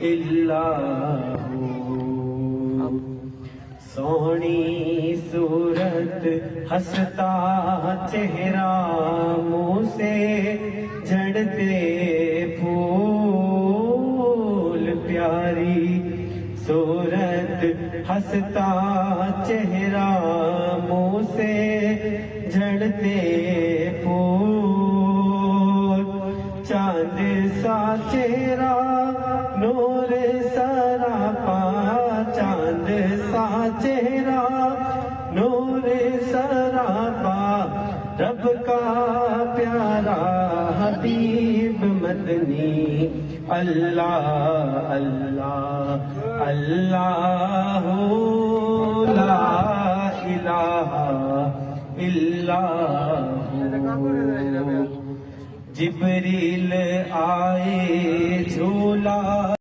الا ہو. سونی صورت ہنستا چہرہ منہ سے جھڑتے پھول پیاری صورت ہنستا چہرہ منہ سے جھڑتے پھول چاند سا چہرہ نور سراپا چاند سا چہرہ نور سراپا رب کا پیارا حبیب مدنی اللہ اللہ اللہ لا الہ الا ہو. جبریل آئے جھولا